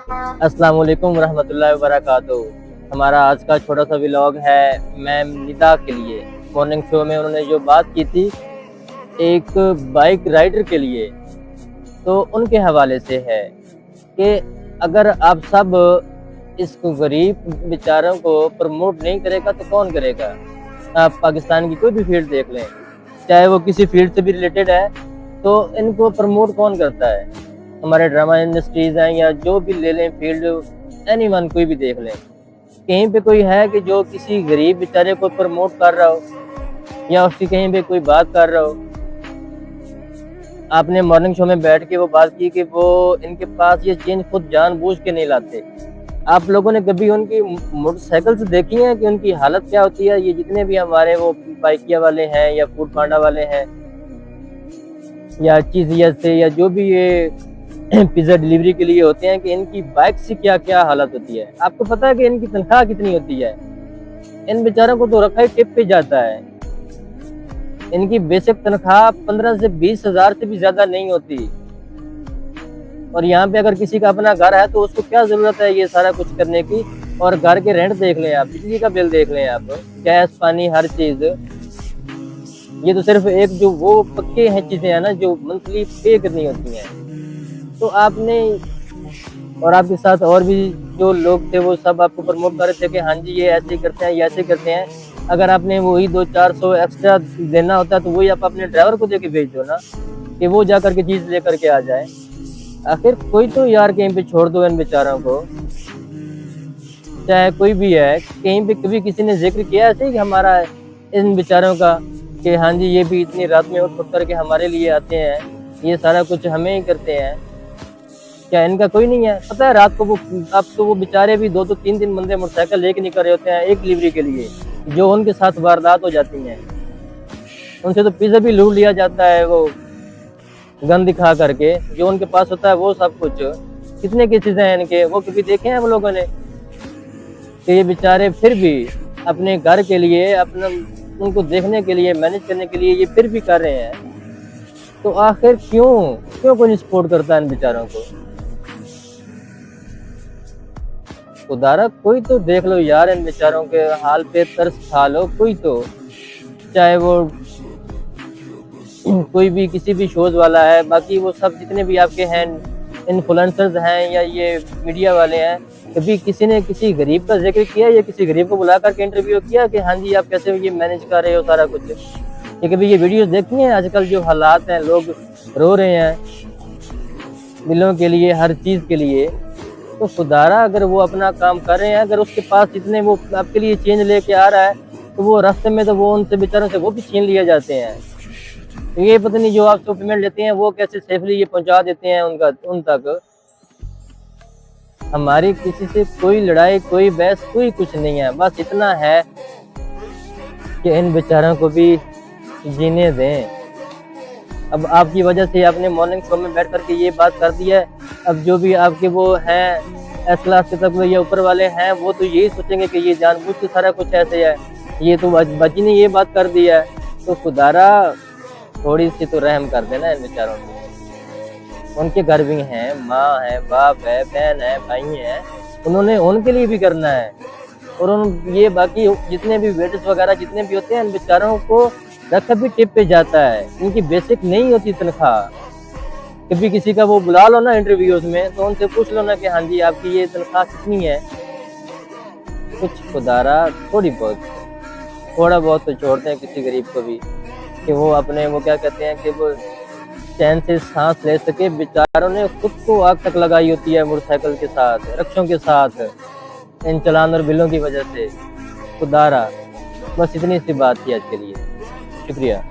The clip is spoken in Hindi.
अस्सलाम वालेकुम रहमतुल्लाहि वबरकातुहू। हमारा आज का छोटा सा व्लॉग है मैम निदा के लिए। मॉर्निंग शो में उन्होंने जो बात की थी एक बाइक राइडर के लिए, तो उनके हवाले से है कि अगर आप सब इस गरीब बेचारों को प्रमोट नहीं करेगा तो कौन करेगा। आप पाकिस्तान की कोई भी फील्ड देख लें, चाहे वो किसी फील्ड से भी रिलेटेड है, तो इनको प्रमोट कौन करता है। हमारे ड्रामा इंडस्ट्रीज हैं या जो भी ले लें फील्ड, एनीवन कोई भी देख लें, कहीं पे कोई है कि जो किसी गरीब बेचारे को प्रमोट कर रहा हो या उसकी कहीं पे कोई बात कर रहा हो। आपने मॉर्निंग शो में बैठ के वो बात की कि वो इनके पास ये चेंज खुद जानबूझ के नहीं लाते। आप लोगों ने कभी उनकी मोटरसाइकिल्स देखी हैं कि उनकी हालत क्या होती है। ये जितने भी हमारे वो बाइकिया वाले हैं या फूड पांडा वाले हैं या चीज़ से या जो भी ये पिज़्ज़ा डिलीवरी के लिए होते हैं, कि इनकी बाइक से क्या क्या हालत होती है। आपको पता है कि इनकी तनख्वाह कितनी होती है। इन बेचारों को तो रखा ही टिप पे जाता है। इनकी बेसिक तनख्वाह 15 से 20 हज़ार से भी ज्यादा नहीं होती। और यहाँ पे अगर किसी का अपना घर है तो उसको क्या जरूरत है ये सारा कुछ करने की। और घर के रेंट देख लें आप, बिजली का बिल देख लें आप, गैस पानी हर चीज। ये तो सिर्फ एक जो वो पक्के हैं चीजें हैं ना जो मंथली पे करनी होती हैं। तो आपने और आपके साथ और भी जो लोग थे वो सब आपको प्रमोट कर रहे थे कि हाँ जी ये ऐसे करते हैं, ये ऐसे करते हैं। अगर आपने वही 200-400 एक्स्ट्रा देना होता तो वही आप अपने ड्राइवर को देके भेज दो ना, कि वो जा करके चीज लेकर के आ जाए। आखिर कोई तो यार कहीं पे छोड़ दो इन बेचारों को, चाहे कोई भी है। कहीं पे कभी किसी ने जिक्र किया ऐसे कि हमारा इन बेचारों का, कि हाँ जी ये भी इतनी रात में उठ करके हमारे लिए आते हैं, ये सारा कुछ हमें ही करते हैं। क्या इनका कोई नहीं है? पता है रात को वो अब तो वो बेचारे भी 2-2 3-3 बंदे मोटरसाइकिल लेके निकल रहे होते हैं एक डिलीवरी के लिए, जो उनके साथ वारदात हो जाती हैं। उनसे तो पिज़्ज़ा भी लूट लिया जाता है वो गन दिखा करके, जो उनके पास होता है वो सब कुछ। कितने केसेस हैं इनके, वो कभी देखे हैं वो लोगों ने? कि ये बेचारे फिर भी अपने घर के लिए, अपना उनको देखने के लिए, मैनेज करने के लिए ये फिर भी कर रहे हैं। तो आखिर क्यों कोई नहीं सपोर्ट करता है इन बेचारों को? खुदारा कोई तो देख लो यार, इन बेचारों के हाल पे तरस खा लो कोई तो। चाहे वो कोई भी किसी भी शोज वाला है, बाकी वो सब जितने भी आपके हैं इन्फ्लुएंसर्स हैं या ये मीडिया वाले हैं, कभी किसी ने किसी गरीब का जिक्र किया या किसी गरीब को बुला करके इंटरव्यू किया कि हाँ जी आप कैसे ये मैनेज कर रहे हो सारा कुछ? ये कभी ये वीडियोस देखी हैं? आजकल जो हालात हैं, लोग रो रहे हैं बिलों के लिए, हर चीज़ के लिए। तो खुदारा अगर वो अपना काम कर रहे हैं, अगर उसके पास जितने वो आपके लिए चेंज लेके आ रहा है, तो वो रास्ते में तो वो उनसे बेचारों से वो भी छीन लिए जाते हैं। तो ये पता नहीं जो आपसे पेमेंट लेते हैं वो कैसे सेफली ये पहुंचा देते हैं उन तक। हमारी किसी से कोई लड़ाई, कोई बहस, कोई कुछ नहीं है। बस इतना है कि इन बेचारों को भी जीने दें। अब आपकी वजह से आपने मॉर्निंग शो में बैठ करके ये बात कर दी है। अब जो भी आपके वो हैं एस क्लास के तक या ऊपर वाले हैं, वो तो यही सोचेंगे कि ये जानबूझ के सारा कुछ ऐसे है। ये तो बच्ची ने ये बात कर दी है, तो खुदारा थोड़ी सी तो रहम कर देना इन बेचारों को। उनके घर भी हैं, माँ है, बाप है, बहन है, भाई हैं, उन्होंने उनके लिए भी करना है। और ये बाकी जितने भी वेटर्स वगैरह जितने भी होते हैं, इन बेचारों को रखा भी टिप पे जाता है। इनकी बेसिक नहीं होती तनख्वाह। कभी किसी का वो बुला लो ना इंटरव्यूज में, तो उनसे पूछ लो ना कि हाँ जी आपकी ये तनख्वाह कितनी है। कुछ खुदारा थोड़ा बहुत तो छोड़ते हैं किसी गरीब को भी, कि वो अपने वो क्या कहते हैं कि वो चैन से सांस ले सके। बेचारों ने खुद को आग तक लगाई होती है मोटरसाइकिल के साथ, रक्षों के साथ, इन चालान और बिलों की वजह से। खुदारा बस इतनी सी बात थी आज के लिए। शुक्रिया।